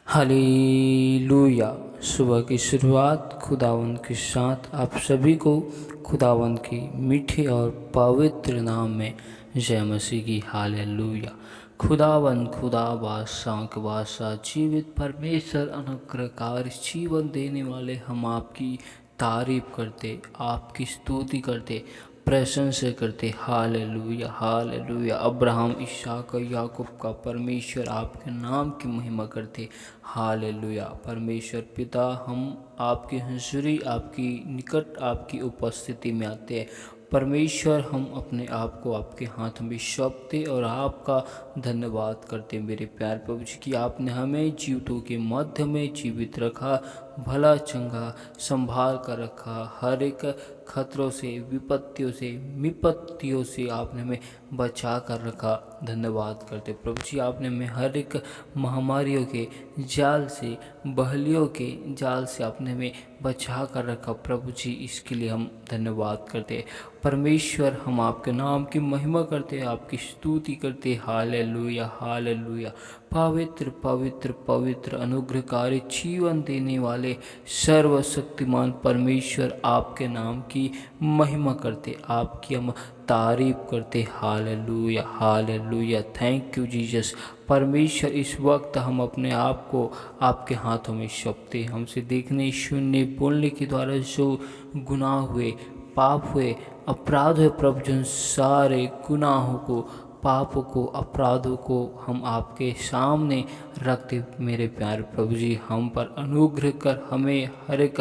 Hallelujah. सुबह की शुरुआत खुदावंद के साथ आप सभी को खुदावंद की मीठे और पवित्र नाम में जय मसीह की। हालेलुया। खुदावंद खुदा बादशाह के बादशाह जीवित परमेश्वर अनुग्रहकारी जीवन देने वाले हम आपकी तारीफ करते, आपकी स्तुति करते, प्रशंसा करते। Hallelujah hallelujah. अब्राहम, इसहाक और याकूब का परमेश्वर आपके नाम की महिमा करते। हालेलुया। परमेश्वर पिता, हम आपकी हुजूरी, आपकी निकट, आपकी उपस्थिति में आते हैं। परमेश्वर, हम अपने आप को आपके हाथ में सौंपते और आपका धन्यवाद करते मेरे प्यार प्रभु जी कि आपने हमें जीवितों के मध्य में जीवित रखा, भला चंगा संभाल कर रखा। हर एक खतरों से, विपत्तियों से आपने हमें बचा कर रखा। धन्यवाद करते प्रभु जी, आपने हमें हर एक महामारियों के जाल से, बहलियों के जाल से आपने हमें बचा कर रखा। प्रभु जी, इसके लिए हम धन्यवाद करते। परमेश्वर, हम आपके नाम की महिमा करते, आपकी स्तुति करते। Hallelujah hallelujah. पवित्र पवित्र पवित्र अनुग्रहकारी जीवन देने वाले सर्वशक्तिमान परमेश्वर, आपके नाम की महिमा करते, आपकी हम तारीफ करते। Hallelujah hallelujah. Thank you Jesus. परमेश्वर, इस वक्त हम अपने आप को आपके हाथों में सौंपते। हमसे देखने, सुनने, बोलने के द्वारा जो गुनाह हुए, पाप हुए, अपराध हुए प्रभु, जिन सारे गुनाहों को, पापों को, अपराधों को हम आपके सामने रखते मेरे प्यारे प्रभु जी। हम पर अनुग्रह कर, हमें हर एक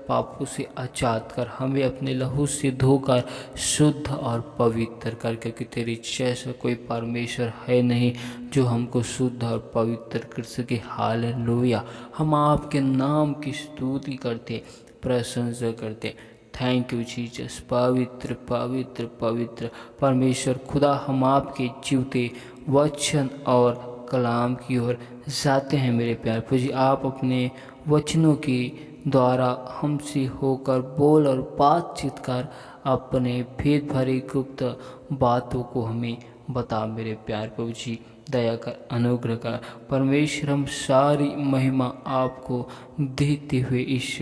पापों से आजाद कर, हमें अपने लहू से धोकर शुद्ध और पवित्र कर, क्योंकि तेरी जैसा कोई परमेश्वर है नहीं जो हमको शुद्ध और पवित्र कर सके। हालेलुया। हम आपके नाम की स्तुति करते, प्रशंसा करते। Thank you Jesus. पवित्र पवित्र पवित्र परमेश्वर खुदा, हम आपके जीवते वचन और कलाम की ओर जाते हैं मेरे प्यारे प्रभु जी। आप अपने वचनों के द्वारा हमसे होकर बोल और बातचीत कर अपने भेद भरी गुप्त बातों को हमें बता मेरे प्यारे प्रभु जी। दया कर, अनुग्रह कर परमेश्वर। हम सारी महिमा आपको देते हुए इस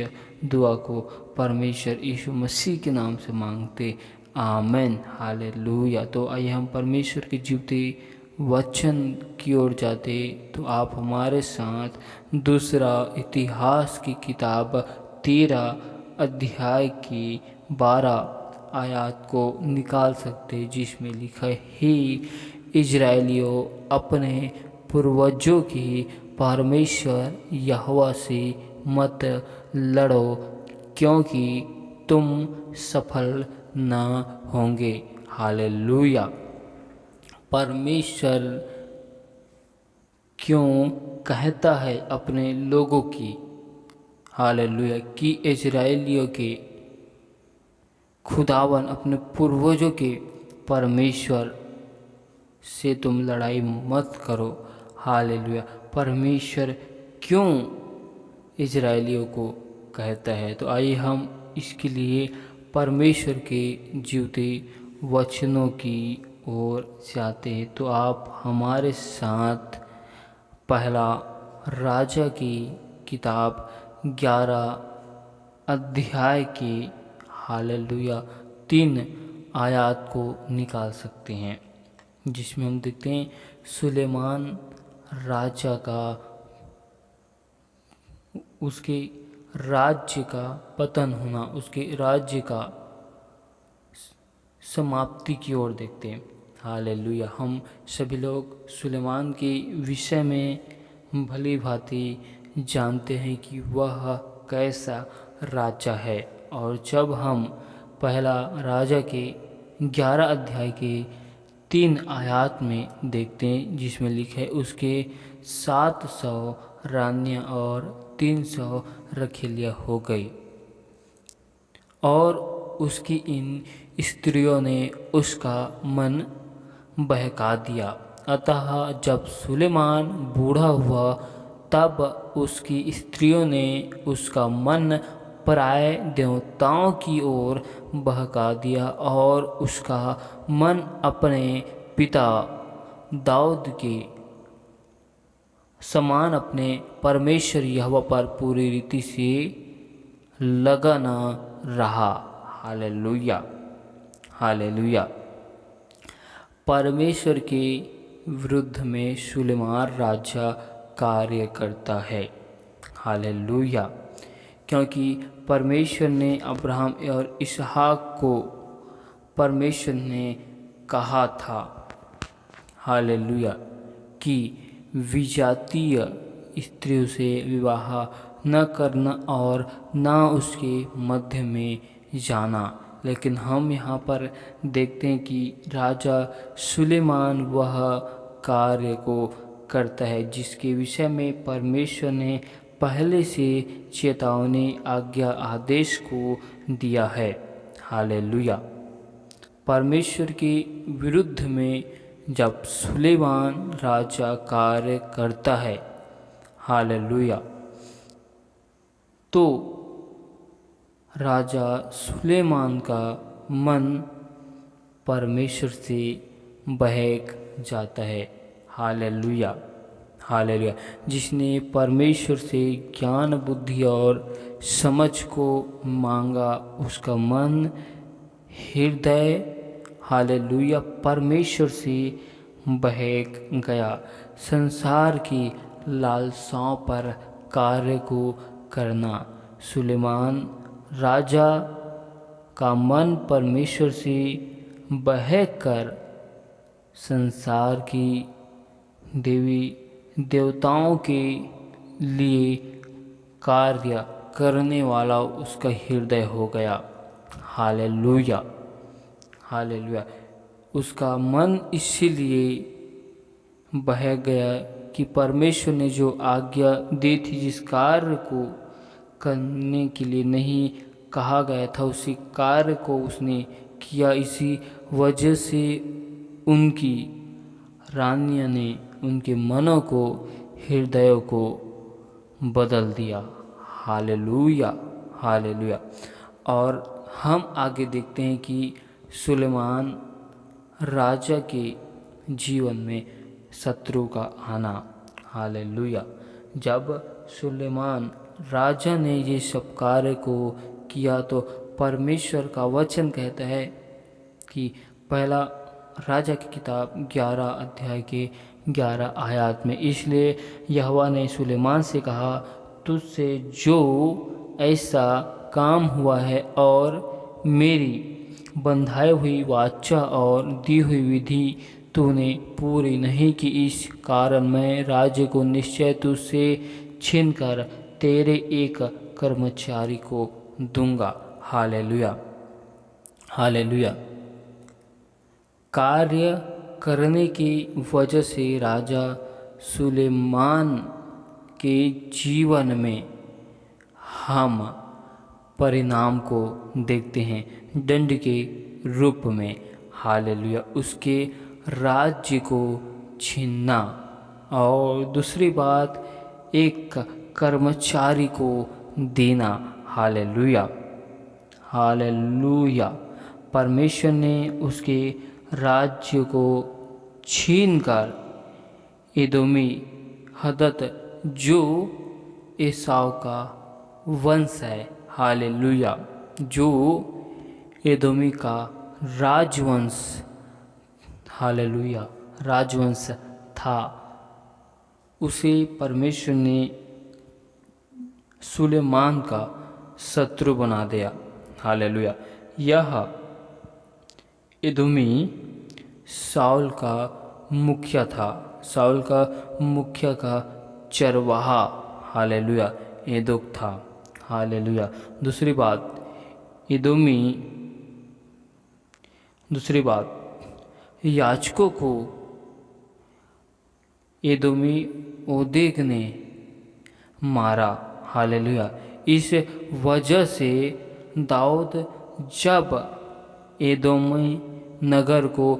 दुआ को परमेश्वर यीशु मसीह के नाम से मांगते, आमेन। हालेलुया। तो आइए हम परमेश्वर के जीवते वचन की ओर जाते, तो आप हमारे साथ दूसरा इतिहास की किताब 13 अध्याय की 12 आयत को निकाल सकते, जिसमें लिखा है, हे इजराइलियों, अपने पूर्वजों की परमेश्वर यहोवा से मत लड़ो, क्योंकि तुम सफल न होंगे। हालेलुया। परमेश्वर क्यों कहता है अपने लोगों की, हालेलुया, कि इजराइलियों के खुदावन, अपने पूर्वजों के परमेश्वर से तुम लड़ाई मत करो। हालेलुया। परमेश्वर क्यों इजराइलियों को कहता है, तो आइए हम इसके लिए परमेश्वर के जीवते वचनों की ओर जाते हैं। तो आप हमारे साथ पहला राजा की किताब 11 अध्याय की, हालेलुया, 3 आयत को निकाल सकते हैं, जिसमें हम देखते हैं सुलेमान राजा का, उसके राज्य का पतन होना, उसके राज्य का समाप्ति की ओर देखते हैं। हालेलुया। हम सभी लोग सुलेमान के विषय में भली भांति जानते हैं कि वह कैसा राजा है। और जब हम पहला राजा के 11 अध्याय के 3 आयत में देखते हैं, जिसमें लिखा है, उसके 700 रानियां और 300 रखैलियां हो गई, और उसकी इन स्त्रियों ने उसका मन बहका दिया। अतः जब सुलेमान बूढ़ा हुआ, तब उसकी स्त्रियों ने उसका मन पराए देवताओं की ओर बहका दिया, और उसका मन अपने पिता दाऊद के समान अपने परमेश्वर यहोवा पर पूरी रीति से लगा न रहा। Hallelujah, hallelujah. परमेश्वर के विरुद्ध में सुलेमान राजा कार्य करता है। हालेलुया। क्योंकि परमेश्वर ने अब्राहम और इसहाक को परमेश्वर ने कहा था, हालेलुया, कि विजातीय स्त्रियों से विवाह न करना और न उसके मध्य में जाना। लेकिन हम यहाँ पर देखते हैं कि राजा सुलेमान वह कार्य को करता है जिसके विषय में परमेश्वर ने पहले से चेतावनी, आज्ञा, आदेश को दिया है। हालेलुया। परमेश्वर के विरुद्ध में जब सुलेमान राजा कार्य करता है, हालेलुया, तो राजा सुलेमान का मन परमेश्वर से बहक जाता है। Hallelujah, hallelujah. जिसने परमेश्वर से ज्ञान, बुद्धि और समझ को मांगा, उसका मन, हृदय, हालेलुया, परमेश्वर से बहक गया। संसार की लालसाओं पर कार्य को करना। सुलेमान राजा का मन परमेश्वर से बहक कर संसार की देवी देवताओं के लिए कार्य करने वाला उसका हृदय हो गया। Hallelujah, hallelujah. उसका मन इसीलिए बह गया कि परमेश्वर ने जो आज्ञा दी थी, जिस कार्य को करने के लिए नहीं कहा गया था, उसी कार्य को उसने किया। इसी वजह से उनकी रानियों ने उनके मनों को, हृदयों को बदल दिया। Hallelujah, hallelujah. और हम आगे देखते हैं कि सुलेमान राजा के जीवन में शत्रु का आना। हालेलुया। जब सुलेमान राजा ने ये सब कार्य को किया तो परमेश्वर का वचन कहता है कि पहला राजा की किताब 11 अध्याय के 11 आयत में, इसलिए यहोवा ने सुलेमान से कहा, तुझसे जो ऐसा काम हुआ है और मेरी बंधाई हुई वाचा और दी हुई विधि तूने पूरी नहीं की, इस कारण मैं राज्य को निश्चय तुझसे छीनकर तेरे एक कर्मचारी को दूंगा। Hallelujah, hallelujah. कार्य करने की वजह से राजा सुलेमान के जीवन में हम परिणाम को देखते हैं दंड के रूप में। हालेलुया। उसके राज्य को छीनना, और दूसरी बात एक कर्मचारी को देना। Hallelujah, hallelujah. परमेश्वर ने उसके राज्य को छीनकर एदोमी हदत, जो एसाव का वंश है, हालेलुया, जो एदोमी का राजवंश, हालेलुया, राजवंश था, उसे परमेश्वर ने सुलेमान का शत्रु बना दिया। हालेलुया। यह एदोमी शाऊल का मुखिया था, शाऊल का मुखिया का चरवाहा, हालेलुया, एदोक था। हालेलुया। दूसरी बात याजकों को एदोमी ओदेक ने मारा। हालेलुया। इस वजह से दाऊद जब एदोमी नगर को,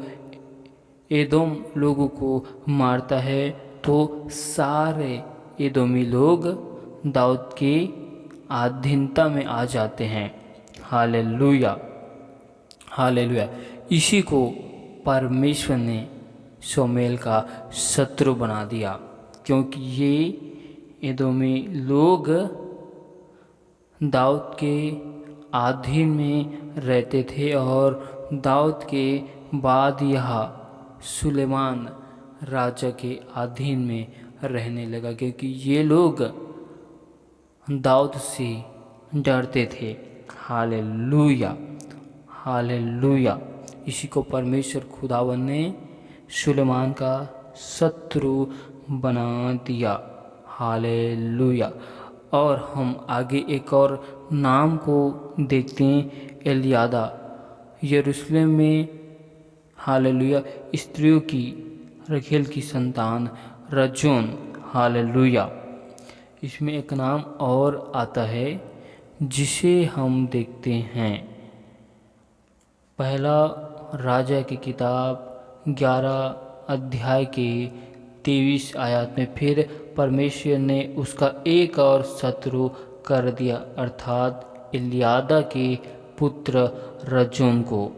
एदोम लोगों को मारता है तो सारे एदोमी लोग दाऊद के अधीनता में आ जाते हैं। Hallelujah, hallelujah. इसी को परमेश्वर ने शमूएल का शत्रु बना दिया। क्योंकि ये एदोमी लोग दाऊद के अधीन में रहते थे और दाऊद के बाद यह सुलेमान राजा के अधीन में रहने लगा, क्योंकि ये लोग दाऊद से डरते थे। Hallelujah, hallelujah. इसी को परमेश्वर खुदावन ने सुलेमान का शत्रु बना दिया। हालेलुया। और हम आगे एक और नाम को देखते हैं, एलियादा। यरूशलेम में हालेलुया स्त्रियों की रखेल की संतान रजोन। हालेलुया। इसमें एक नाम और आता है जिसे हम देखते हैं पहला राजा की किताब 11 अध्याय के 23 आयत में, फिर परमेश्वर ने उसका एक और शत्रु कर दिया, अर्थात एलियादा के पुत्र रजोन को।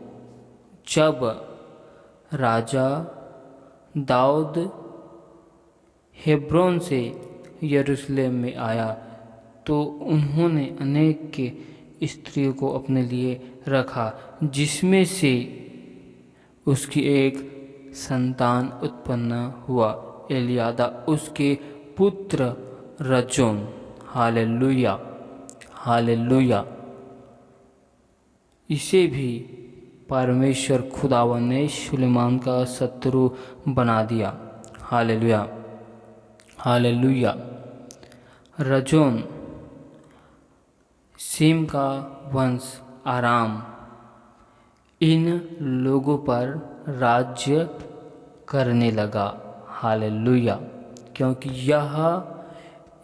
जब राजा दाऊद हेब्रोन से यरूशलेम में आया तो उन्होंने अनेक के स्त्रियों को अपने लिए रखा, जिसमें से उसकी एक संतान उत्पन्न हुआ, एलियादा उसके पुत्र रजोन। Hallelujah, hallelujah. इसे भी परमेश्वर खुदावन ने सुलेमान का शत्रु बना दिया। Hallelujah, hallelujah. रजोन सेम का वंश आराम इन लोगों पर राज्य करने लगा। हालेलुया। क्योंकि यह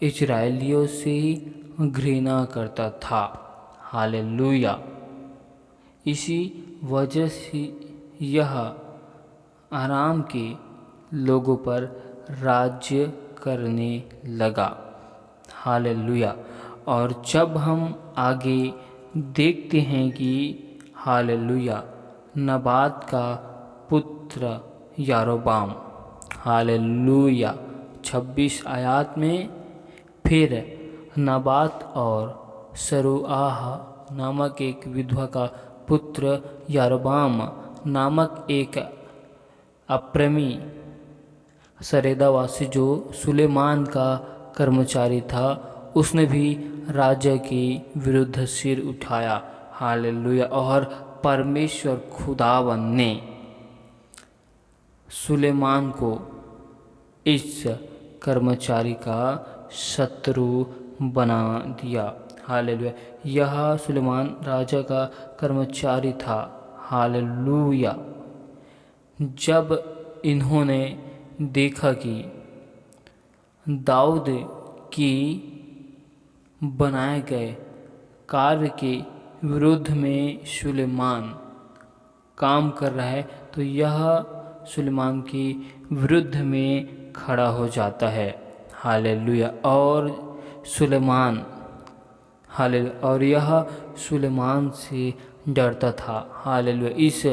इजराइलियों से घृणा करता था। हालेलुया। इसी वजह से यह आराम के लोगों पर राज्य करने लगा। हालेलुया। और जब हम आगे देखते हैं कि हालेलुया नबात का पुत्र यारोबाम, हालेलुया 26 आयत में, फिर नबात और सरुआह नामक एक विधवा का पुत्र यारोबाम नामक एक अप्रेमी सरेदावासी जो सुलेमान का कर्मचारी था, उसने भी राजा के विरुद्ध सिर उठाया। हालेलुया। और परमेश्वर खुदावन ने सुलेमान को इस कर्मचारी का शत्रु बना दिया। हालेलुया। यह सुलेमान राजा का कर्मचारी था। हालेलुया। जब इन्होंने देखा कि दाऊद की बनाए गए कार्य के विरुद्ध में सुलेमान काम कर रहा है, तो यह सुलेमान के विरुद्ध में खड़ा हो जाता है। हालेलुया। और सुलेमान और यह सुलेमान से डरता था। हालेलुया। इस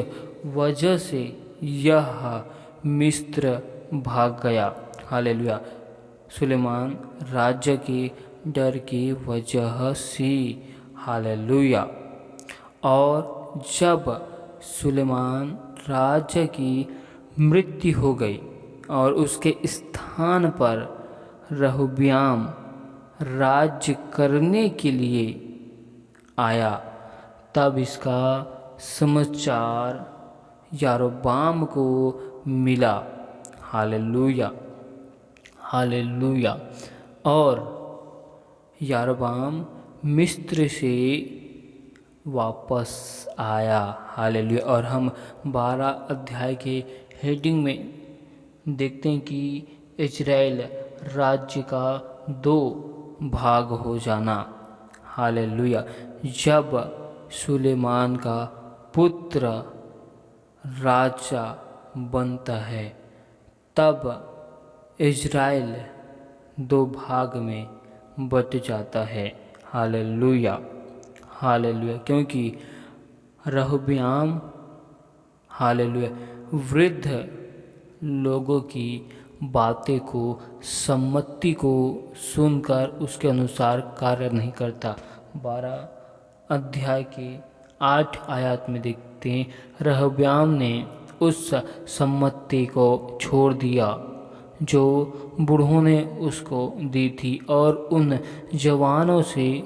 वजह से यह मिस्र भाग गया। हालेलुया। सुलेमान राज्य के डर की वजह से। हालेलुया। और जब सुलेमान राज्य की मृत्यु हो गई और उसके स्थान पर रहब्याम राज्य करने के लिए आया, तब इसका समाचार यारोबाम को मिला। Hallelujah, hallelujah. और यारोबाम मिस्र से वापस आया। हालेलुया। और हम 12 अध्याय के हेडिंग में देखते हैं कि इजराइल राज्य का 2 भाग हो जाना। हालेलुया। जब सुलेमान का पुत्र राजा बनता है, तब इजराइल 2 भाग में बट जाता है। Hallelujah, hallelujah. क्योंकि रहब्याम हालेलुया वृद्ध लोगों की बातें को, सम्मति को सुनकर उसके अनुसार कार्य नहीं करता। 12 अध्याय के 8 आयत में देखते हैं, रहब्याम ने उस सम्मति को छोड़ दिया जो बूढ़ों ने उसको दी थी और उन जवानों से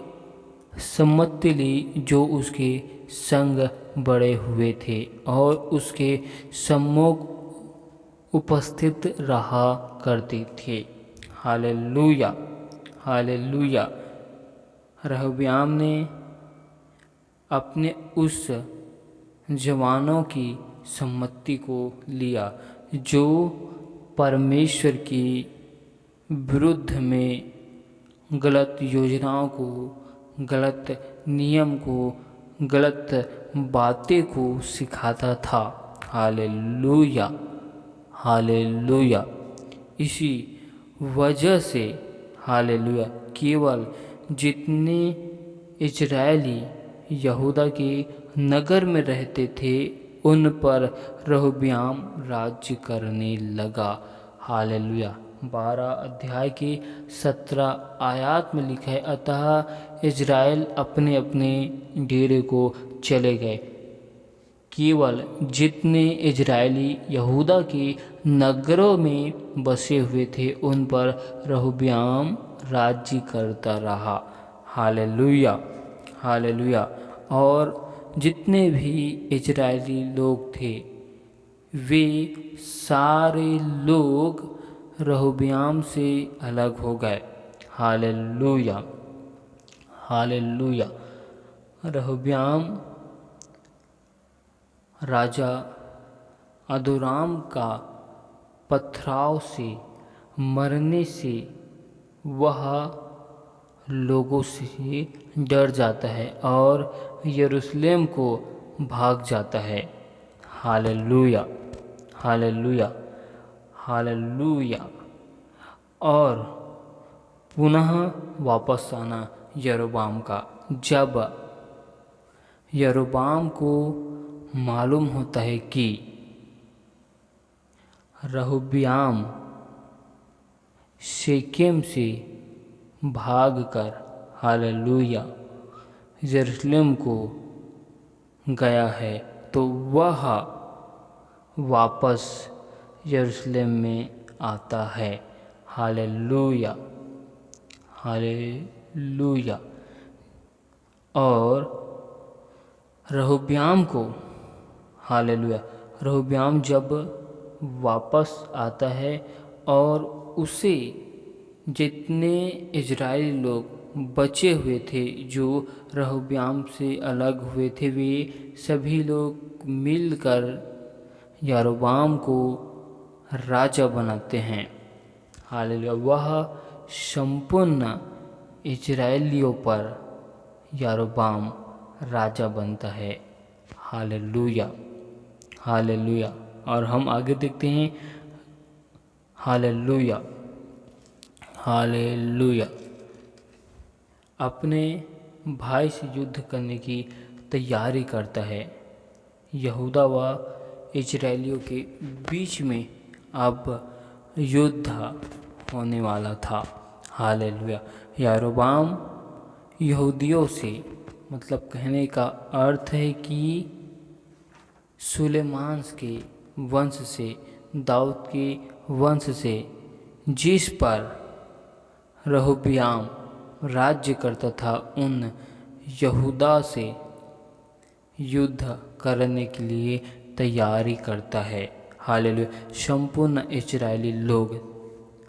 सम्मति ली जो उसके संग बड़े हुए थे और उसके सम्मुख उपस्थित रहा करते थे। Hallelujah, hallelujah. रहब्याम ने अपने उस जवानों की सम्मति को लिया जो परमेश्वर की विरुद्ध में गलत योजनाओं को, गलत नियम को, गलत बातें को सिखाता था। Hallelujah, hallelujah. इसी वजह से हालेलुया केवल जितने इजरायली यहूदा के नगर में रहते थे उन पर रहब्याम राज्य करने लगा। हालेलुया। 12 अध्याय के 17 आयत में लिखा है, अतः इजराइल अपने अपने डेरे को चले गए। केवल जितने इजरायली यहूदा के नगरों में बसे हुए थे उन पर रहब्याम राज्य करता रहा। Hallelujah, hallelujah. और जितने भी इजरायली लोग थे वे सारे लोग रहब्याम से अलग हो गए। Hallelujah, hallelujah. रहब्याम राजा अदोराम का पथराव से मरने से वह लोगों से डर जाता है और यरूशलेम को भाग जाता है। Hallelujah, hallelujah, hallelujah. और पुनः वापस आना यरोबाम का। जब यरोबाम को मालूम होता है कि रहब्याम शेकेम से भागकर हालेलुया यरूशलेम को गया है तो वह वापस यरूशलेम में आता है। Hallelujah, hallelujah. और रहब्याम को हालेलुया रहब्याम जब वापस आता है और उसे जितने इजरायली लोग बचे हुए थे जो रहब्याम से अलग हुए थे वे सभी लोग मिलकर यारोबाम को राजा बनाते हैं। हालेलुया। वह संपूर्ण इजरायलियों पर यारोबाम राजा बनता है। Hallelujah, hallelujah. और हम आगे देखते हैं। Hallelujah, hallelujah. अपने भाई से युद्ध करने की तैयारी करता है। यहूदा व इजरायलियों के बीच में अब युद्ध होने वाला था। हालेलुया। यारोबाम यहूदियों से मतलब कहने का अर्थ है कि सुलेमान के वंश से, दाऊद के वंश से जिस पर रहब्याम राज्य करता था उन यहूदा से युद्ध करने के लिए तैयारी करता है। हालेलुया। संपूर्ण इजरायली लोग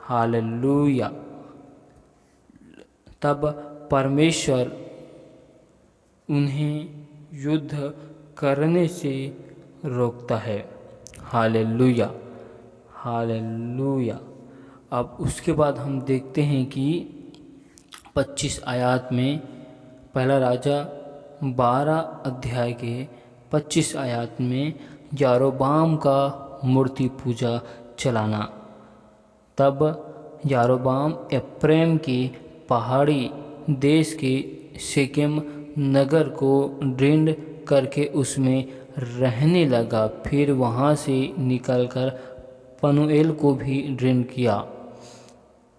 हालेलुया। तब परमेश्वर उन्हें युद्ध करने से रोकता है। Hallelujah, hallelujah. अब उसके बाद हम देखते हैं कि 25 आयत में पहला राजा 12 अध्याय के 25 आयत में यारोबाम का मूर्ति पूजा चलाना। तब यारोबाम एप्रैम के पहाड़ी देश के शेकेम नगर को ढूंढ करके उसमें रहने लगा। फिर वहाँ से निकलकर पनूएल को भी दृढ़ किया।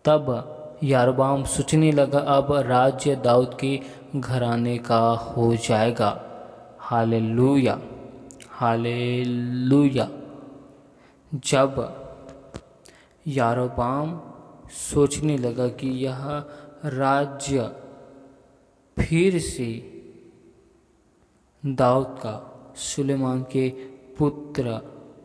तब यारोबाम सोचने लगा, अब राज्य दाऊद के घराने का हो जाएगा। Hallelujah, hallelujah. जब यारोबाम सोचने लगा कि यह राज्य फिर से दाऊद का, सुलेमान के पुत्र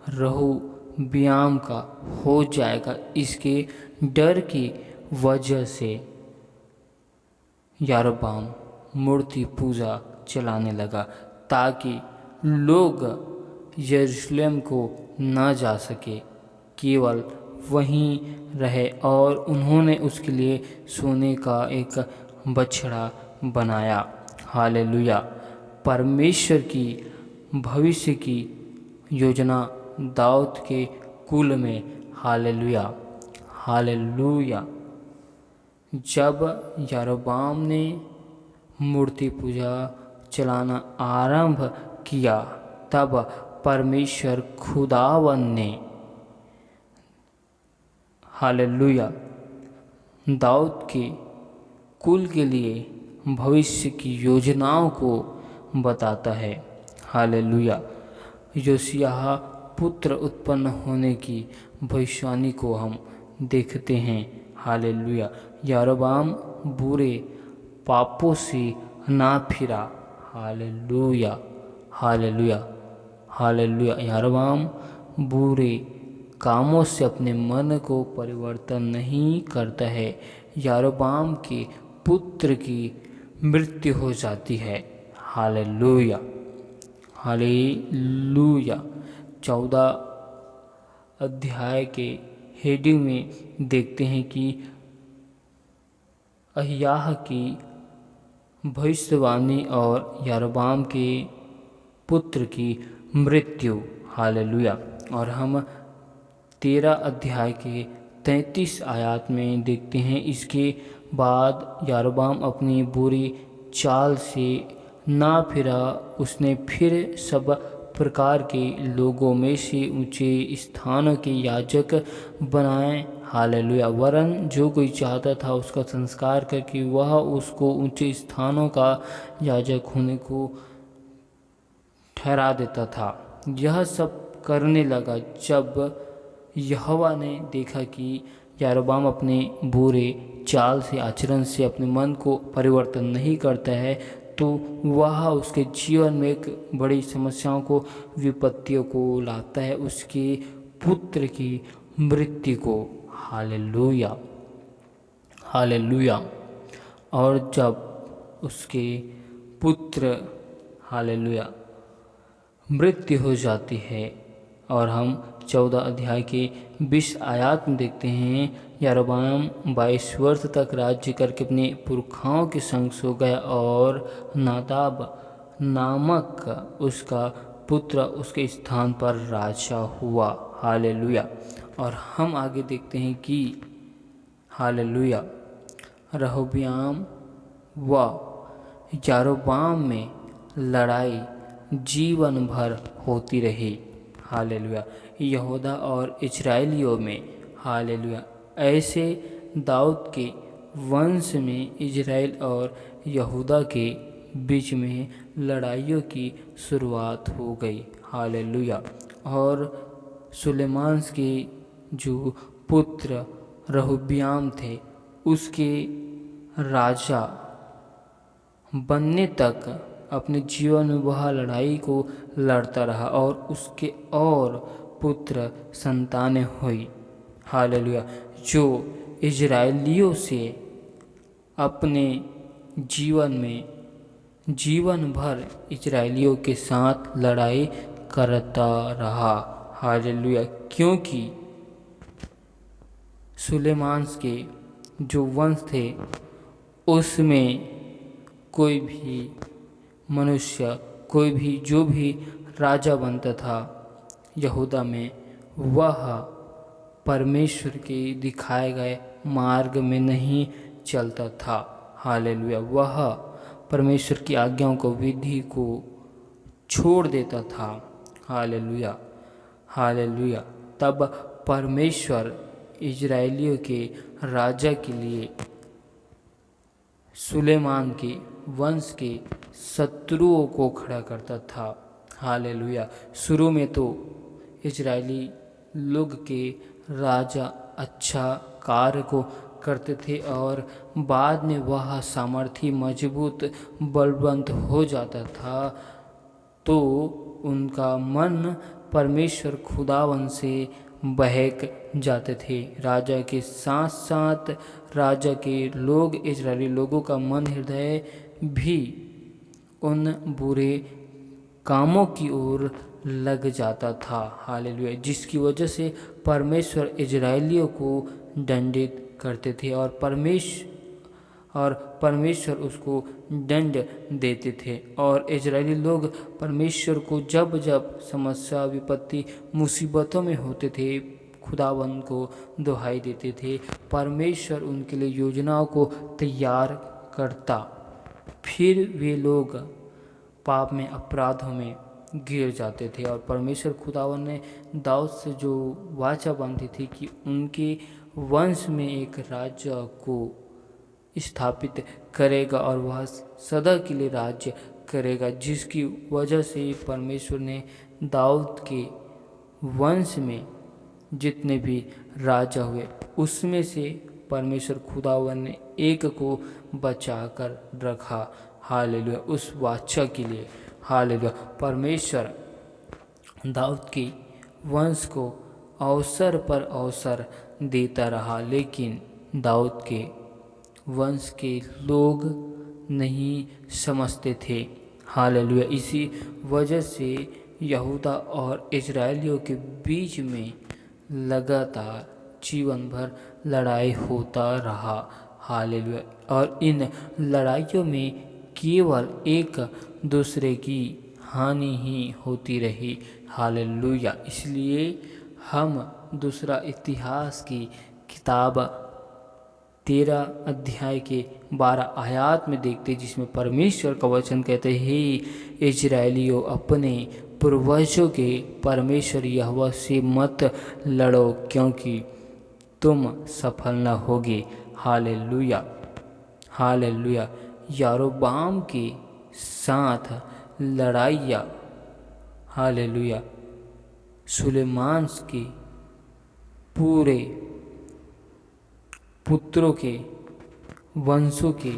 रहोबियाम का हो जाएगा, इसके डर की वजह से यारोबाम मूर्ति पूजा चलाने लगा ताकि लोग यरूशलेम को न जा सके, केवल वहीं रहे। और उन्होंने उसके लिए सोने का एक बछड़ा बनाया। हालेलुया। परमेश्वर की भविष्य की योजना दाऊद के कुल में। Hallelujah, hallelujah. जब यारोबाम ने मूर्ति पूजा चलाना आरंभ किया, तब परमेश्वर खुदावन ने, हालेलुया, दाऊद के कुल के लिए भविष्य की योजनाओं को बताता है। हालेलुया। योशिय्याह पुत्र उत्पन्न होने की भविष्यवाणी को हम देखते हैं। हालेलुया। यारोबाम बुरे पापों से ना फिरा। Hallelujah, hallelujah, hallelujah. यारोबाम बुरे कामों से अपने मन को परिवर्तन नहीं करता है। यारोबाम के पुत्र की मृत्यु हो जाती है। Hallelujah, hallelujah. 14 अध्याय के हेडिंग में देखते हैं कि अहिय्याह की भविष्यवाणी और यारोबाम के पुत्र की मृत्यु। हालेलुया। और हम 13 अध्याय के 33 आयत में देखते हैं, इसके बाद यारोबाम अपनी बुरी चाल से ना फिरा। उसने फिर सब प्रकार के लोगों में से ऊंचे स्थानों के याजक बनाए। हालेलुया। वरन जो कोई चाहता था उसका संस्कार करके वह उसको ऊंचे स्थानों का याजक होने को ठहरा देता था। यह सब करने लगा जब यहोवा ने देखा कि यारोबाम अपने बुरे चाल से, आचरण से अपने मन को परिवर्तन नहीं करता है, तो वह उसके जीवन में एक बड़ी समस्याओं को, विपत्तियों को लाता है, उसके पुत्र की मृत्यु को। Hallelujah, hallelujah. और जब उसके पुत्र, हालेलुया, मृत्यु हो जाती है, और हम 14 अध्याय के 20 आयत में देखते हैं, यारोबाम 22 वर्ष तक राज्य करके अपने पुरखाओं के संग सो गया, और नादाब नामक उसका पुत्र उसके स्थान पर राजा हुआ। हालेलुया। और हम आगे देखते हैं कि, हालेलुया, रहोबियाम व यारोबाम में लड़ाई जीवन भर होती रही। हालेलुया। यहूदा और इजराइलियों में। हालेलुया। ऐसे दाऊद के वंश में इजराइल और यहूदा के बीच में लड़ाइयों की शुरुआत हो गई। हालेलुया। और सुलेमान के जो पुत्र रहोबियाम थे, उसके राजा बनने तक अपने जीवन में वह लड़ाई को लड़ता रहा, और उसके और पुत्र संतानें हुई। हालेलुया। जो इजराइलियों से अपने जीवन में जीवन भर इजराइलियों के साथ लड़ाई करता रहा। हालेलुया। क्योंकि सुलेमान के जो वंश थे, उसमें कोई भी मनुष्य, कोई भी जो भी राजा बनता था यहूदा में, वह परमेश्वर के दिखाए गए मार्ग में नहीं चलता था। हालेलुया। वह परमेश्वर की आज्ञाओं को, विधि को छोड़ देता था। Hallelujah, hallelujah. तब परमेश्वर इजराइलियों के राजा के लिए सुलेमान के वंश के शत्रुओं को खड़ा करता था। हालेलुया। शुरू में तो इजरायली लोग के राजा अच्छा कार्य को करते थे और बाद में वह सामर्थी मजबूत बलवंत हो जाता था तो उनका मन परमेश्वर खुदावन से बहक जाते थे। राजा के साथ साथ राजा के लोग इजरायली लोगों का मन हृदय भी उन बुरे कामों की ओर लग जाता था। हालेलुया। जिसकी वजह से परमेश्वर इजरायलियों को दंडित करते थे और परमेश्वर उसको दंड देते थे। और इजरायली लोग परमेश्वर को जब जब समस्या विपत्ति मुसीबतों में होते थे खुदावन को दुहाई देते थे। परमेश्वर उनके लिए योजनाओं को तैयार करता। फिर वे लोग पाप में अपराधों में गिर जाते थे और परमेश्वर खुदावन ने दाऊद से जो वाचा बांधी थी कि उनके वंश में एक राजा को स्थापित करेगा और वह सदा के लिए राज्य करेगा, जिसकी वजह से परमेश्वर ने दाऊद के वंश में जितने भी राजा हुए उसमें से परमेश्वर खुदावन ने एक को बचा कर रखा। हालेलुया। उस वाचा के लिए हालेलुया। परमेश्वर दाऊद के वंश को अवसर पर अवसर देता रहा, लेकिन दाऊद के वंश के लोग नहीं समझते थे। हालेलुया। इसी वजह से यहूदा और इजरायलियों के बीच में लगातार जीवन भर लड़ाई होता रहा। हालेलुया। और इन लड़ाइयों में केवल एक दूसरे की हानि ही होती रही। हालेलुया। इसलिए हम दूसरा इतिहास की किताब 13 अध्याय के 12 आयत में देखते जिसमें परमेश्वर का वचन कहते हैं, इजरायलियों अपने पूर्वजों के परमेश्वर यहोवा से मत लड़ो क्योंकि तुम सफल न होगे। हालेलुया। हालेलुया। यारोबाम के साथ लड़ाइयाँ हालेलुया सुलेमान के पूरे पुत्रों के वंशों के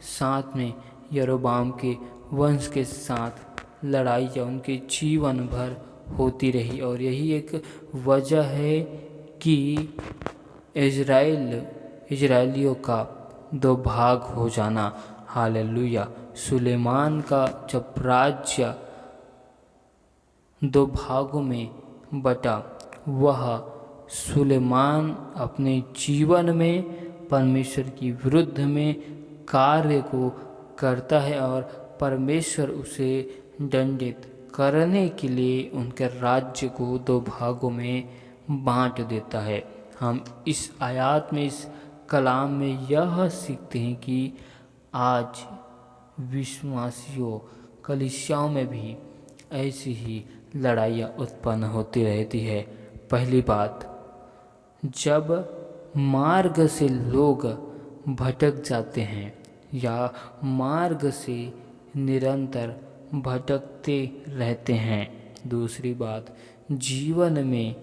साथ में यारोबाम के वंश के साथ लड़ाइयाँ उनके जीवन भर होती रही। और यही एक वजह है कि इजरायलियों का दो भाग हो जाना। हालेलुया। सुलेमान का जब राज्य दो भागों में बटा, वह सुलेमान अपने जीवन में परमेश्वर की विरुद्ध में कार्य को करता है और परमेश्वर उसे दंडित करने के लिए उनके राज्य को दो भागों में बांट देता है। हम इस आयत में इस कलाम में यह सीखते हैं कि आज विश्वासियों कलीसियाओं में भी ऐसी ही लड़ाइयाँ उत्पन्न होती रहती है। पहली बात, जब मार्ग से लोग भटक जाते हैं या मार्ग से निरंतर भटकते रहते हैं। दूसरी बात, जीवन में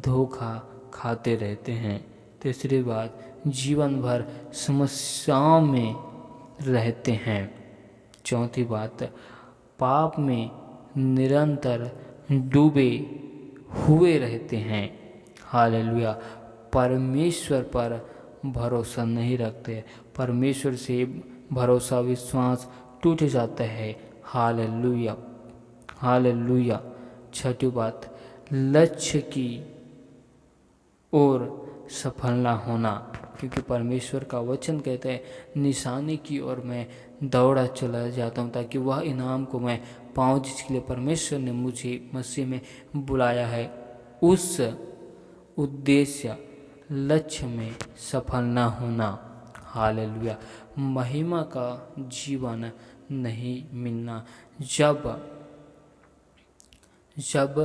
धोखा खाते रहते हैं। तीसरी बात, जीवन भर समस्याओं में रहते हैं। चौथी बात, पाप में निरंतर डूबे हुए रहते हैं। हालेलुया। परमेश्वर पर भरोसा नहीं रखते, परमेश्वर से भरोसा विश्वास टूट जाता है। हालेलुया। हालेलुया। छठी बात, लक्ष्य की ओर सफल ना होना, क्योंकि परमेश्वर का वचन कहता है निशानी की ओर मैं दौड़ा चला जाता हूँ ताकि वह इनाम को मैं पाऊँ जिसके लिए परमेश्वर ने मुझे मसीह में बुलाया है। उस उद्देश्य लक्ष्य में सफल ना होना। हालेलुया। महिमा का जीवन नहीं मिलना। जब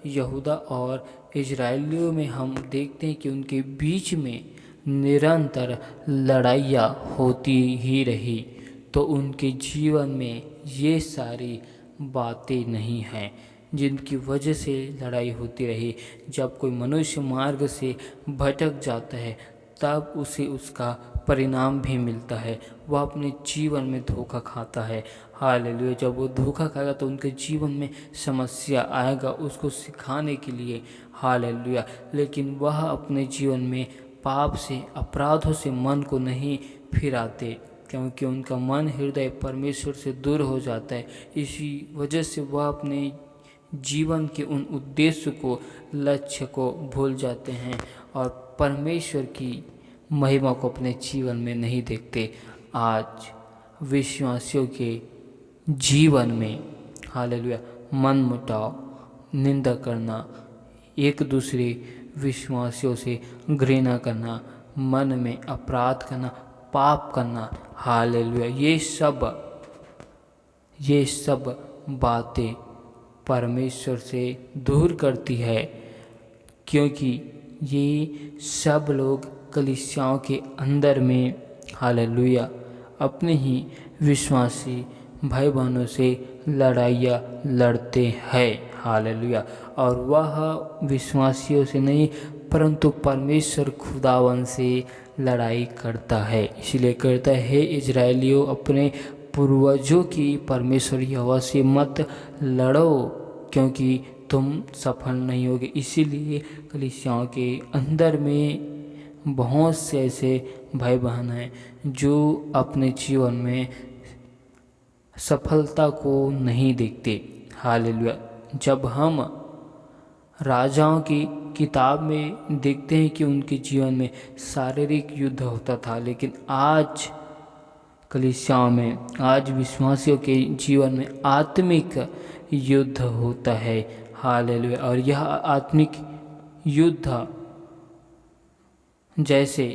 यहूदा और इजरायलियों में हम देखते हैं कि उनके बीच में निरंतर लड़ाइयाँ होती ही रही। तो उनके जीवन में ये सारी बातें नहीं हैं जिनकी वजह से लड़ाई होती रही। जब कोई मनुष्य मार्ग से भटक जाता है तब उसे उसका परिणाम भी मिलता है, वह अपने जीवन में धोखा खाता है। हालेलुया। जब वो धोखा खाएगा तो उनके जीवन में समस्या आएगा उसको सिखाने के लिए। हालेलुया। लेकिन वह अपने जीवन में पाप से, अपराधों से मन को नहीं फिराते, क्योंकि उनका मन, हृदय परमेश्वर से दूर हो जाता है। इसी वजह से वह अपने जीवन के उन उद्देश्य को, लक्ष्य को भूल जाते हैं और परमेश्वर की महिमा को अपने जीवन में नहीं देखते। आज विश्वासियों के जीवन में, हालेलुया, मनमुटाव, निंदा करना, एक दूसरे विश्वासियों से घृणा करना, मन में अपराध करना, पाप करना, हालेलुया, ये सब बातें परमेश्वर से दूर करती है, क्योंकि ये सब लोग कलीसियाओं के अंदर में, हालेलुया, अपने ही विश्वासी भाई बहनों से लड़ाइयाँ लड़ते हैं। हालेलुया। और वह विश्वासियों से नहीं परंतु परमेश्वर खुदावन से लड़ाई करता है। इसलिए कहता है, हे इजरायलियों, अपने पूर्वजों की परमेश्वर यहोवा से मत लड़ो, क्योंकि तुम सफल नहीं होगे। इसीलिए कलीसियाओं के अंदर में बहुत से ऐसे भाई बहन हैं जो अपने जीवन में सफलता को नहीं देखते। हालेलुया। जब हम राजाओं की किताब में देखते हैं कि उनके जीवन में शारीरिक युद्ध होता था, लेकिन आज कलीसियाओं में, आज विश्वासियों के जीवन में आत्मिक युद्ध होता है। हालेलुया। और यह आत्मिक युद्ध जैसे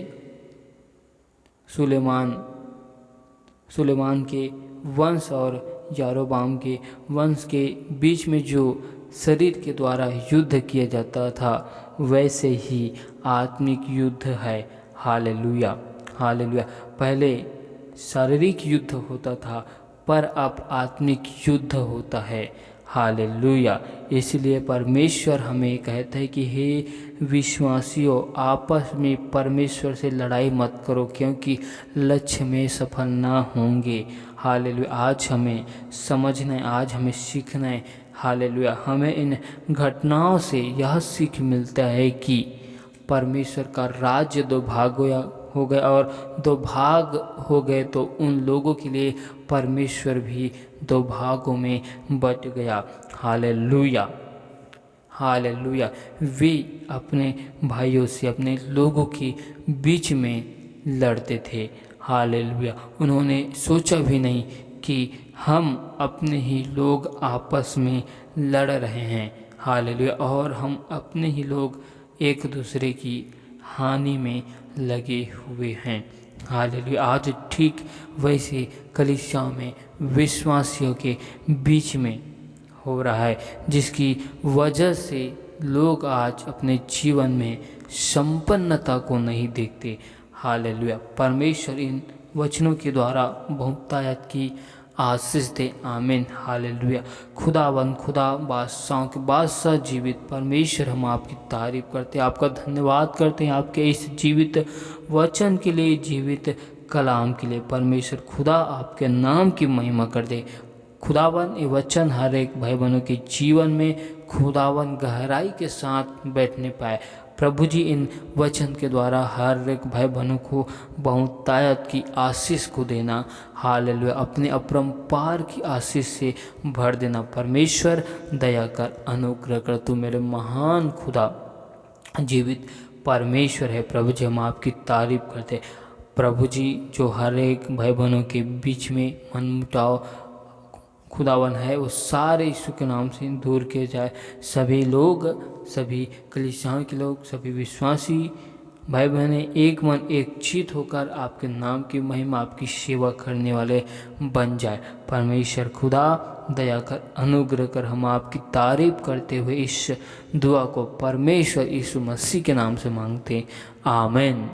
सुलेमान के वंश और यारोबाम के वंश के बीच में जो शरीर के द्वारा युद्ध किया जाता था, वैसे ही आत्मिक युद्ध है। हालेलुया। हालेलुया। पहले शारीरिक युद्ध होता था, पर अब आत्मिक युद्ध होता है। हालेलुया। इसलिए परमेश्वर हमें कहता है कि हे विश्वासियों, आपस में परमेश्वर से लड़ाई मत करो, क्योंकि लक्ष्य में सफल ना होंगे। हालेलुया। आज हमें समझना है, आज हमें सीखना है। हालेलुया। हमें इन घटनाओं से यह सीख मिलता है कि परमेश्वर का राज्य दो भाग हो गया, और दो भाग हो गए तो उन लोगों के लिए परमेश्वर भी दो भागों में बट गया। हालेलुया। हालेलुया। वे अपने भाइयों से, अपने लोगों के बीच में लड़ते थे। हालेलुया। उन्होंने सोचा भी नहीं कि हम अपने ही लोग आपस में लड़ रहे हैं। हालेलुया। और हम अपने ही लोग एक दूसरे की हानि में लगे हुए हैं। हालेलुया। आज ठीक वैसे कलीसिया में विश्वासियों के बीच में हो रहा है, जिसकी वजह से लोग आज अपने जीवन में संपन्नता को नहीं देखते। हालेलुया। परमेश्वर इन वचनों के द्वारा बहुतायत की आशीष दे। आमीन। हालेलुया। खुदावन, खुदा बादशाहों के बादशाह, जीवित परमेश्वर, हम आपकी तारीफ करते हैं, आपका धन्यवाद करते हैं आपके इस जीवित वचन के लिए, जीवित कलाम के लिए। परमेश्वर खुदा आपके नाम की महिमा कर दे। खुदावन, ये वचन हर एक भाई बहनों के जीवन में खुदावन गहराई के साथ बैठने पाए। प्रभु जी, इन वचन के द्वारा हर एक भाई बहनों को बहुतायत की आशीष को देना। हालेलुया। अपने अपरंपार की आशीष से भर देना। परमेश्वर दया कर, अनुग्रह कर। तू मेरे महान खुदा जीवित परमेश्वर है। प्रभु जी, हम आपकी तारीफ करते। प्रभु जी, जो हर एक भाई बहनों के बीच में मनमुटाव खुदावन है, वो सारे यीशु के नाम से दूर किए जाए। सभी लोग, सभी कलीसियाओं के लोग, सभी विश्वासी भाई बहने एक मन एक चित होकर आपके नाम की महिमा, आपकी सेवा करने वाले बन जाए। परमेश्वर खुदा दया कर, अनुग्रह कर। हम आपकी तारीफ करते हुए इस दुआ को परमेश्वर यीशु मसीह के नाम से मांगते हैं, आमीन।